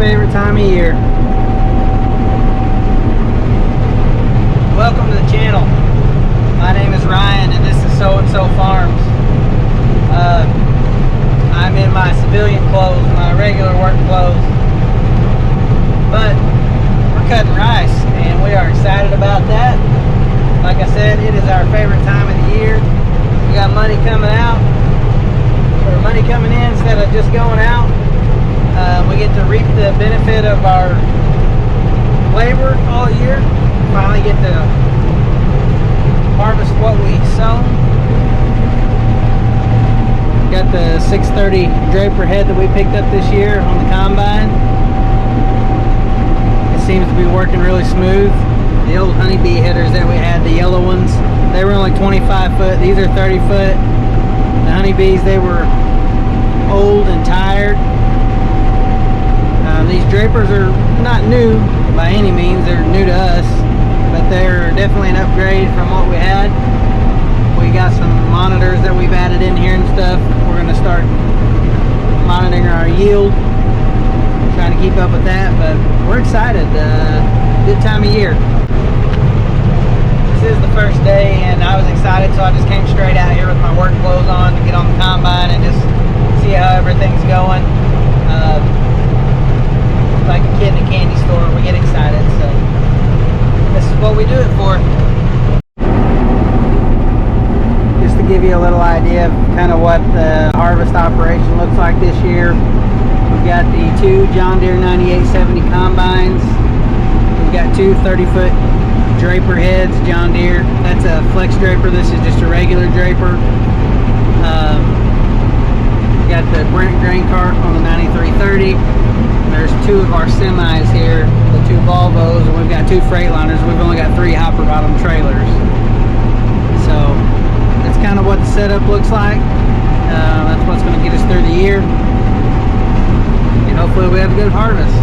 favorite time of year. Welcome to the channel. My name is Ryan and this is So and So Farms. I'm in my civilian clothes, my regular work clothes, but we're cutting rice and we are excited about that. Like I said, it is our favorite time of the year. We got money coming out, or money coming in instead of just going out. We get to reap the benefit of our labor all year. Finally get to harvest what we sown. Got the 630 Draper head that we picked up this year on the combine. It seems to be working really smooth. The old honeybee headers that we had, the yellow ones, they were only 25 foot. These are 30 foot. The honeybees, they were old and tired. These Drapers are not new by any means. They're new to us, but they're definitely an upgrade from what we had. We got some monitors that we've added in here and stuff. We're going to start monitoring our yield, trying to keep up with that, but we're excited. Good time of year. This is the first day and I was excited, so I just came straight out here with my work clothes on to get on the combine and just see how everything's going. Like a kid in a candy store, we get excited, so this is what we do it for. Just to give you a little idea of kind of what the harvest operation looks like this year. We've got the two John Deere 9870 combines. We've got two 30-foot Draper heads, John Deere. That's a flex Draper. This is just a regular Draper. Got the Brent grain cart on the 9330. There's two of our semis here, the two Volvos, and we've got two Freightliners. We've only got three hopper bottom trailers. So that's kind of what the setup looks like. That's what's going to get us through the year. And hopefully we have a good harvest.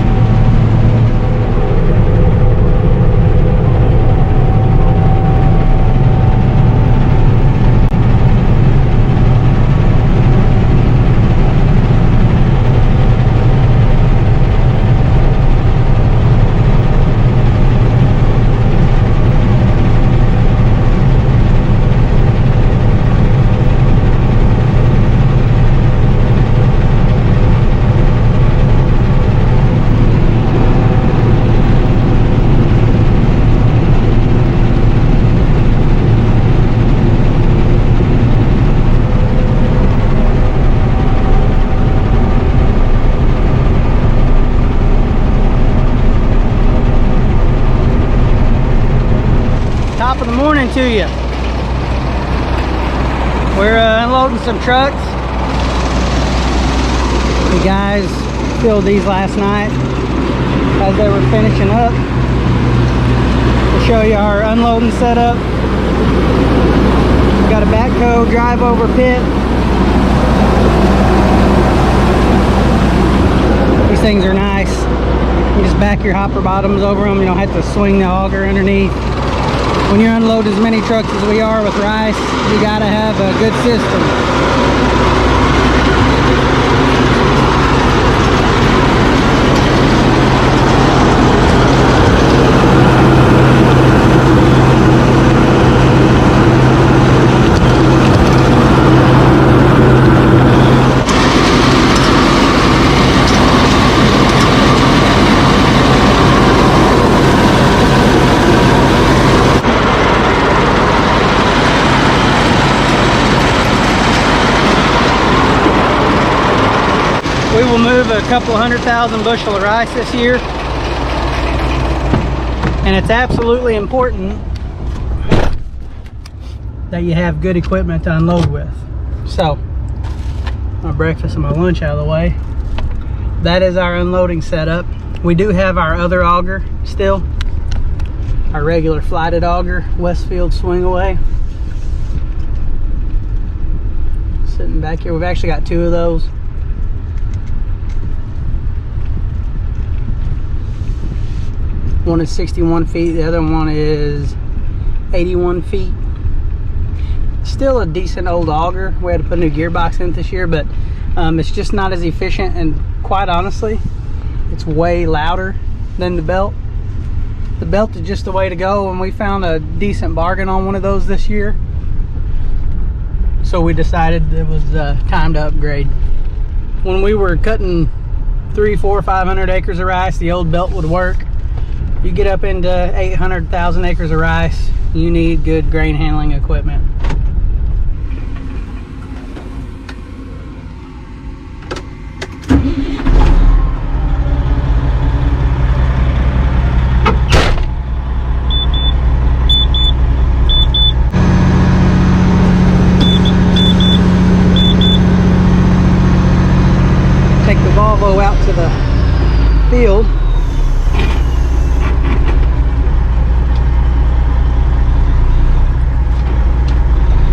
Top of the morning to you. We're unloading some trucks. The guys filled these last night as they were finishing up. We'll show you our unloading setup. We've got a backhoe drive over pit. These things are nice. You just back your hopper bottoms over them. You don't have to swing the auger underneath. When you unload as many trucks as we are with rice, you gotta have a good system. We will move a couple 100,000 bushel of rice this year, and it's absolutely important that you have good equipment to unload with. So, my breakfast and my lunch out of the way. That is our unloading setup. We do have our other auger still, our regular flighted auger, Westfield Swing Away. Sitting back here, we've actually got two of those. One is 61 feet, the other one is 81 feet. Still a decent old auger. We had to put a new gearbox in this year, but it's just not as efficient, and quite honestly, it's way louder than the belt. The belt is just the way to go, and we found a decent bargain on one of those this year. So we decided it was time to upgrade. When we were cutting 300, 400, 500 acres of rice, the old belt would work. You get up into 800,000 acres of rice, you need good grain handling equipment. Take the Volvo out to the field.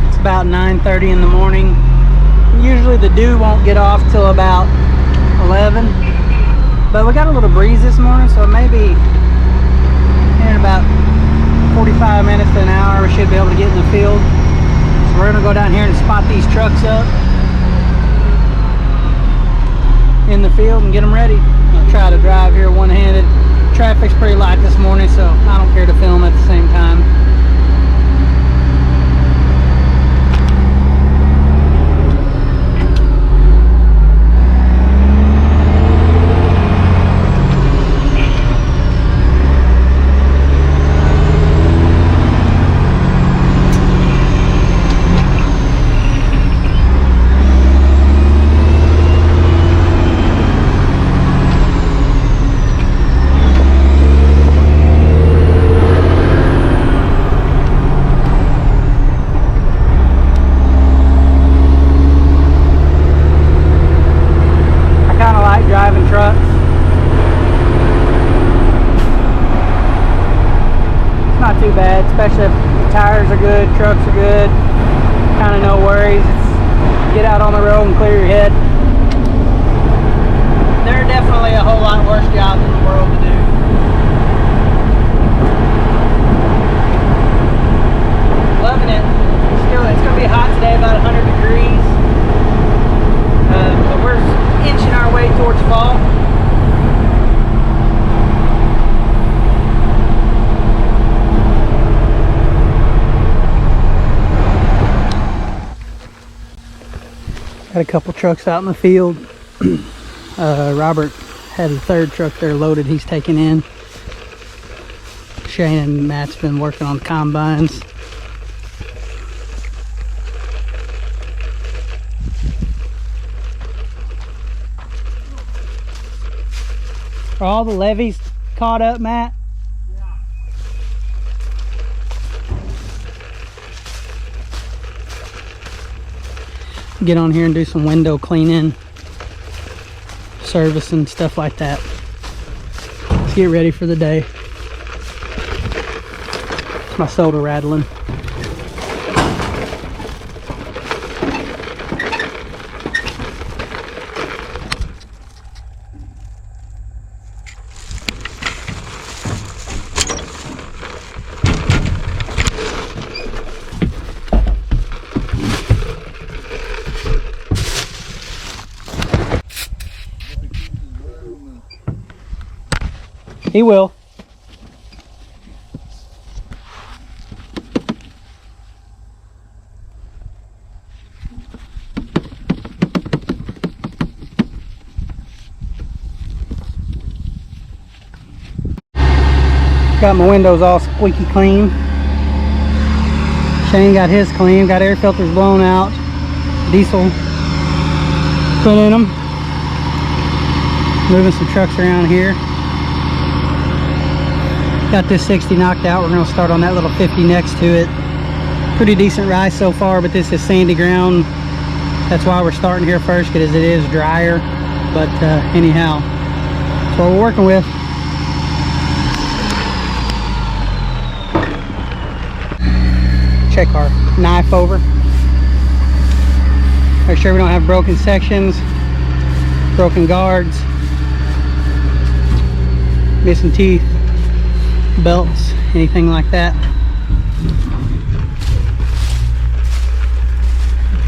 It's about 9:30 in the morning. Usually the dew won't get off till about 11, but we got a little breeze this morning, so maybe in about 45 minutes to an hour we should be able to get in the field. So we're gonna go down here and spot these trucks up in the field and get them ready. I'll try to drive here one-handed. Traffic's pretty light this morning, so I don't care to film at the same time. Driving trucks. It's not too bad, especially if the tires are good, trucks are good, kind of no worries. It's get out on the road and clear your head. There are definitely a whole lot worse jobs in the world to do. Loving it. Still, it's going to be hot today, about 100 degrees. But we're inching our way towards fall. Got a couple trucks out in the field. Robert had a third truck there loaded he's taking in. Shane and Matt's been working on combines. Are all the levees caught up, Matt? Yeah. Get on here and do some window cleaning, servicing, stuff like that. Let's get ready for the day. My soda rattling. He will. Got my windows all squeaky clean. Shane got his clean, got air filters blown out, diesel put in them. Moving some trucks around here. Got this 60 knocked out. We're going to start on that little 50 next to it. Pretty decent rice so far, but this is sandy ground. That's why we're starting here first, because it is drier. But anyhow, that's what we're working with. Check our knife over. Make sure we don't have broken sections, broken guards, missing teeth, belts, anything like that.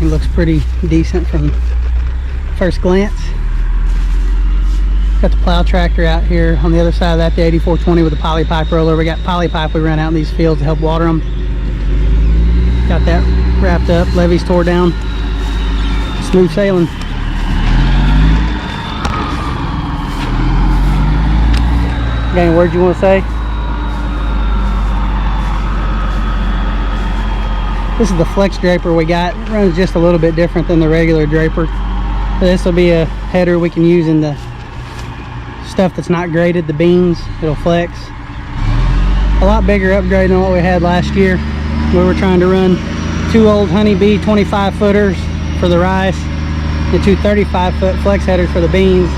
It looks pretty decent from first glance. Got the plow tractor out here. On the other side of that, the 8420 with the poly pipe roller. We got poly pipe we run out in these fields to help water them. Got that wrapped up. Levees tore down. Smooth sailing. Got any words you want to say? This is the flex draper we got. It runs just a little bit different than the regular draper. So this will be a header we can use in the stuff that's not graded, the beans. It'll flex. A lot bigger upgrade than what we had last year. We were trying to run 2 old Honeybee 25 footers for the rice and 2 35-foot flex headers for the beans.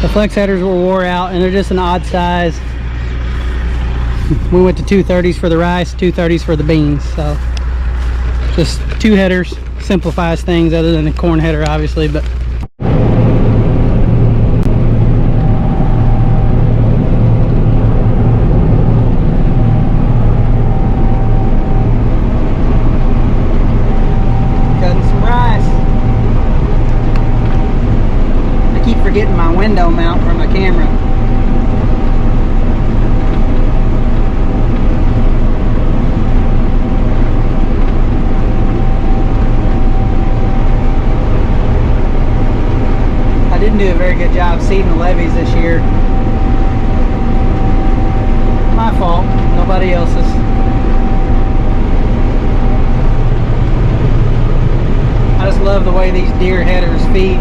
The flex headers were wore out and they're just an odd size. We went to 2 30s for the rice, 2 30s for the beans. So just 2 headers simplifies things, other than the corn header obviously, but getting my window mount from the camera. I didn't do a very good job seeding the levees this year. My fault, nobody else's. I just love the way these deer headers feed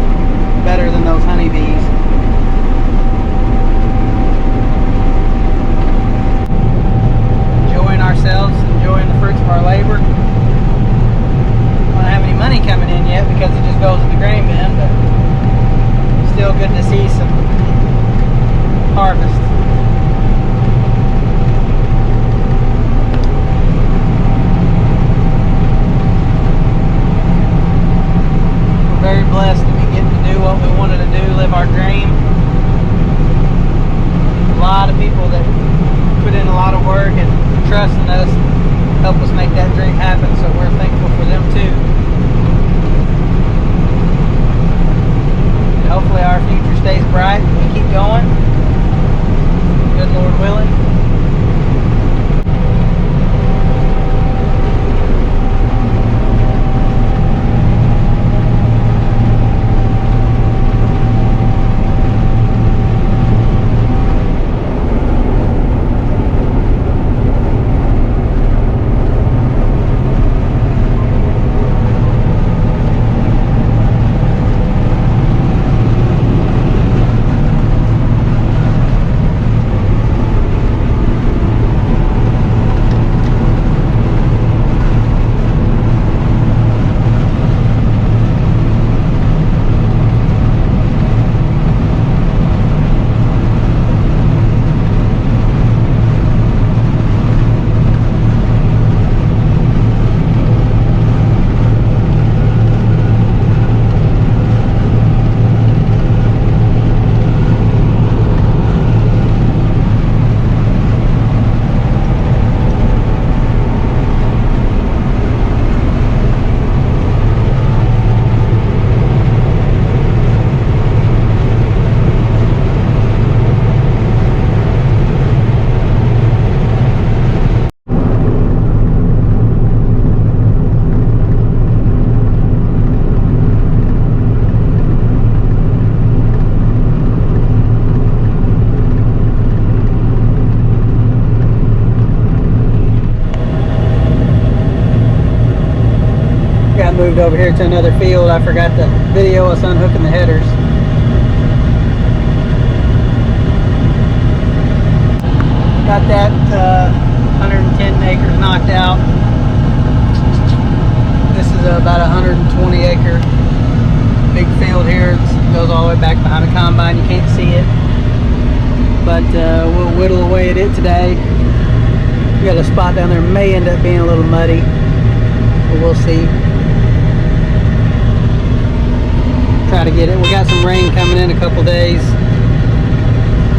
better than those honeybees. Enjoying ourselves, enjoying the fruits of our labor. Don't have any money coming in yet because it just goes in the grain bin, but still good to see some harvest. We're very blessed to be getting to do what we wanted to do, live our dream. A lot of people that put in a lot of work and trust in us, help us make that dream happen, so we're thankful for them too. And hopefully our future stays bright and we keep going. Good Lord willing. Moved over here to another field. I forgot to video us unhooking the headers. Got that 110 acres knocked out. This is about a 120 acre big field here. It goes all the way back behind the combine. You can't see it, but we'll whittle away at it today. We got a spot down there, may end up being a little muddy, but we'll see. Try to get it. We got some rain coming in a couple days,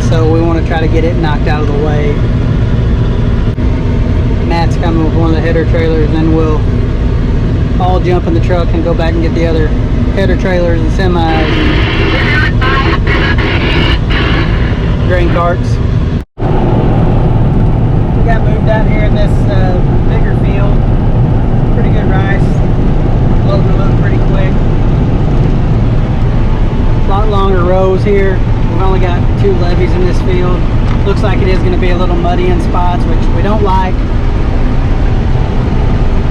so we want to try to get it knocked out of the way. Matt's coming with one of the header trailers, then we'll all jump in the truck and go back and get the other header trailers and semis. grain carts. We got moved out here in this bigger field. Pretty good rice. Loading them up pretty quick. A lot longer rows here. We've only got 2 levees in this field. Looks like it is going to be a little muddy in spots, which we don't like.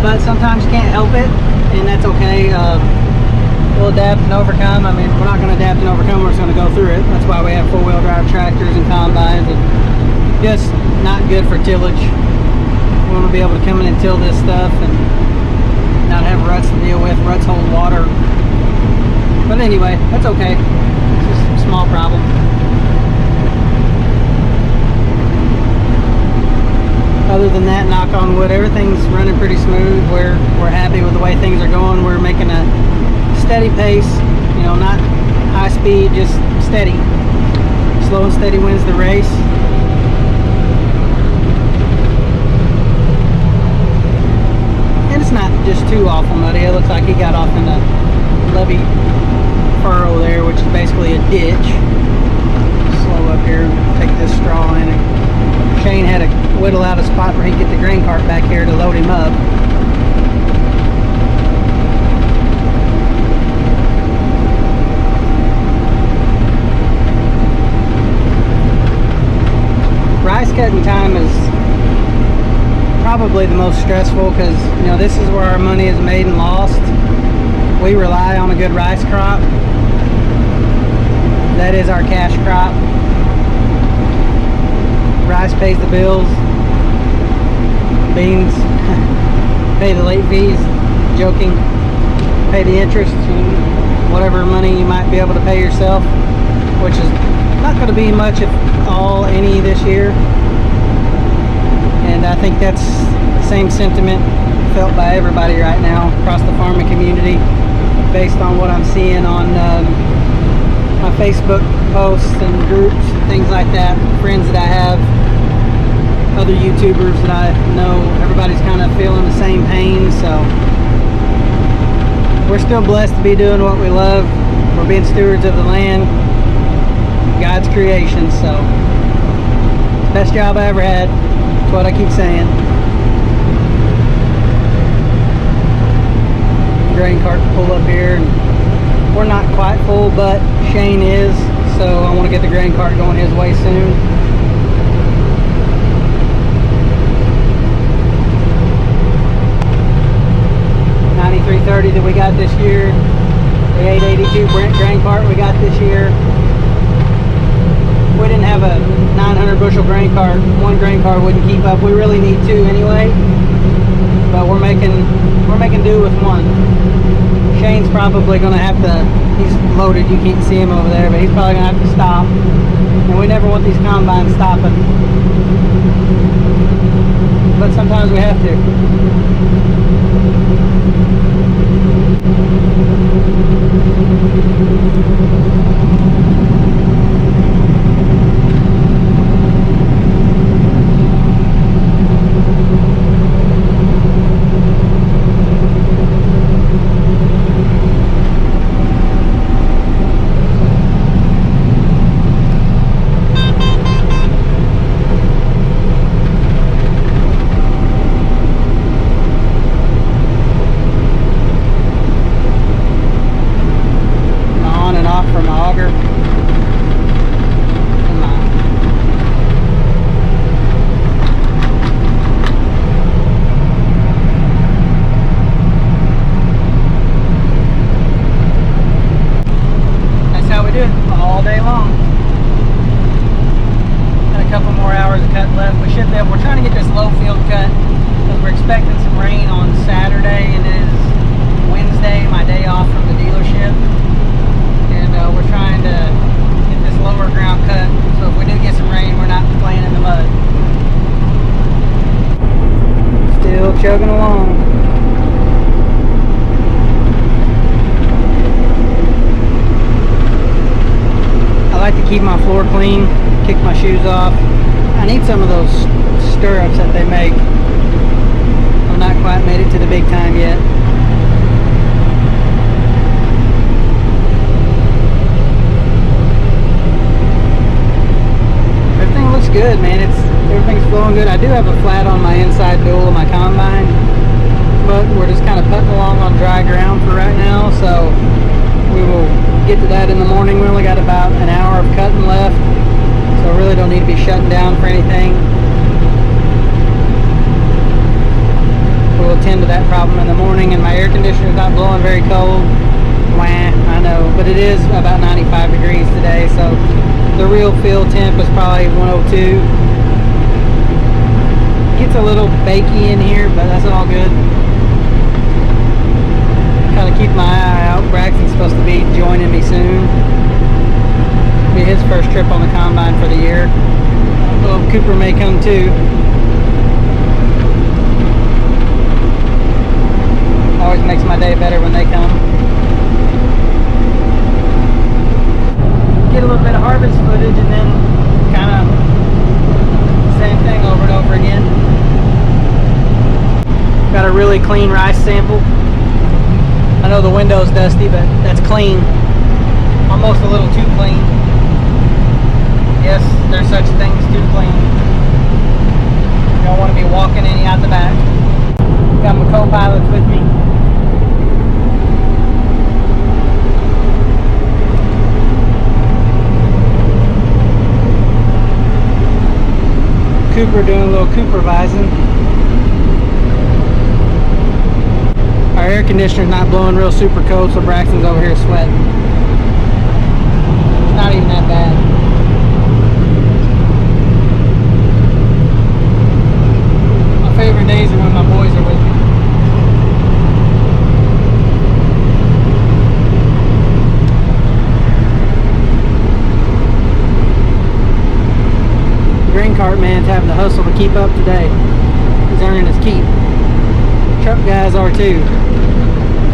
But sometimes you can't help it, and that's okay. We'll adapt and overcome. I mean, we're not going to adapt and overcome, we're just going to go through it. That's why we have 4-wheel drive tractors and combines. And just not good for tillage. We want to be able to come in and till this stuff and not have ruts to deal with. Ruts hold water. But anyway, that's okay. It's just a small problem. Other than that, knock on wood, everything's running pretty smooth. We're happy with the way things are going. We're making a steady pace, you know, not high speed, just steady. Slow and steady wins the race. And it's not just too awful muddy. It looks like he got off in the levee furrow there, which is basically a ditch. Slow up here, take this straw in it. Shane had to whittle out a spot where he could get the grain cart back here to load him up. Rice cutting time is probably the most stressful because, you know, this is where our money is made and lost. We rely on a good rice crop. That is our cash crop. Rice pays the bills. Beans pay the late fees. Joking. Pay the interest and whatever money you might be able to pay yourself, which is not going to be much at all, any this year. And I think that's the same sentiment felt by everybody right now across the farming community, based on what I'm seeing on my Facebook posts and groups, things like that, friends that I have, other YouTubers that I know. Everybody's kind of feeling the same pain. So we're still blessed to be doing what we love. We're being stewards of the land, God's creation. So best job I ever had. That's what I keep saying. Grain cart pull up here, and we're not quite full, but Shane is, so I want to get the grain cart going his way soon. $93.30 that we got this year, the 882 grain cart we got this year. If we didn't have a 900 bushel grain cart, one grain cart wouldn't keep up. We really need 2 anyway, but we're making do with one. Shane's probably going to have to, he's loaded, you can't see him over there, but he's probably going to have to stop. And we never want these combines stopping. But sometimes we have to. Chugging along. I like to keep my floor clean, kick my shoes off. I need some of those stirrups that they make. I've not quite made it to the big time yet. going good. I do have a flat on my inside dual of my combine, but we're just kind of putting along on dry ground for right now, so we will get to that in the morning. We only got about an hour of cutting left, so really don't need to be shutting down for anything. We'll attend to that problem in the morning, and my air conditioner is not blowing very cold. Wah, I know, but it is about 95 degrees today, so the real feel temp is probably 102. Gets a little bakey in here, but that's all good. Kind of keep my eye out. Braxton's supposed to be joining me soon. Be his first trip on the combine for the year. Well, Cooper may come too. Always makes my day better when they come. Get a little bit of harvest footage and then kind of same thing over and over again. Got a really clean rice sample. I know the window's dusty, but that's clean. Almost a little too clean. Yes, there's such things, too clean. You don't want to be walking any out the back. Got my co-pilots with me. Cooper doing a little Coopervising. Our air conditioner's not blowing real super cold, so Braxton's over here sweating. It's not even that bad. My favorite days are when my boys are with me. Grain cart man's having to hustle to keep up today. He's earning his keep. Truck guys are too.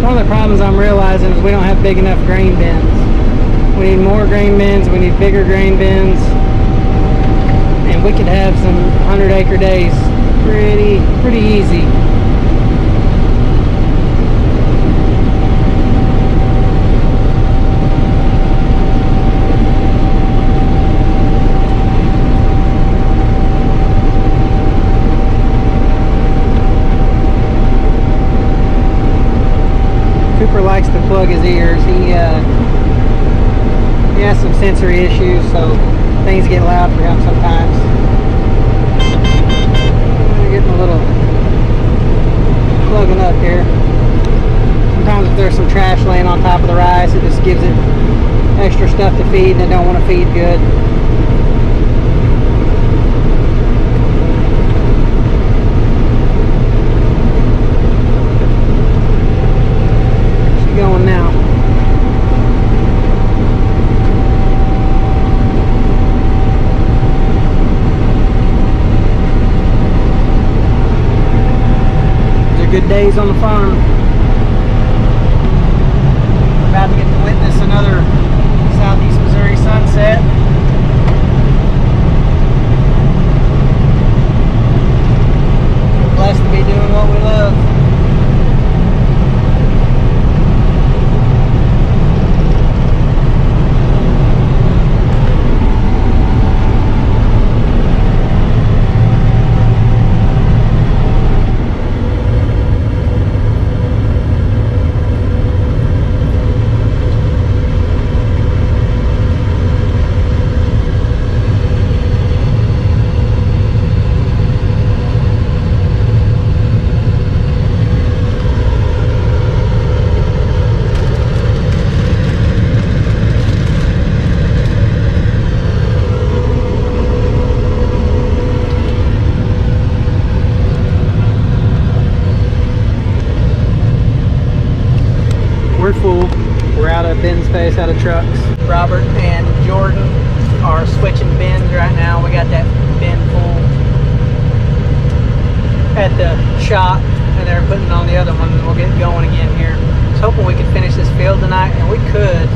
One of the problems I'm realizing is we don't have big enough grain bins. We need more grain bins, we need bigger grain bins, and we could have some 100-acre days pretty easy. Cooper likes to plug his ears. He has some sensory issues, so things get loud for him sometimes. We're getting a little plugging up here. Sometimes if there's some trash laying on top of the rice, it just gives it extra stuff to feed, and they don't want to feed good. Going now. These are good days on the farm. We're about to get to witness another Southeast Missouri sunset. We're blessed to be doing what we love. We're full. We're out of bin space, out of trucks. Robert and Jordan are switching bins right now. We got that bin full at the shop, and they're putting on the other one, and we'll get going again here. I was hoping we could finish this field tonight, and we could.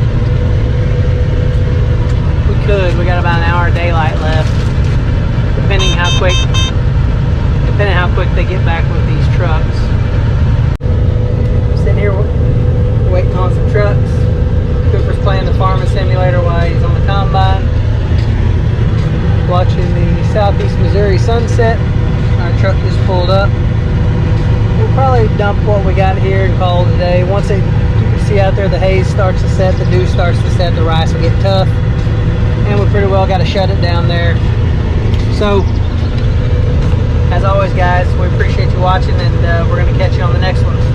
We got about an hour of daylight left, depending how quick they get back with these trucks. Sitting here waiting on some trucks. Cooper's playing the farming simulator while he's on the combine, watching the Southeast Missouri sunset. Our truck just pulled up. We'll probably dump what we got here and call it a day. Once you can see out there, the haze starts to set, the dew starts to set, the rice will get tough, and we pretty well got to shut it down there. So, as always, guys, we appreciate you watching, and we're going to catch you on the next one.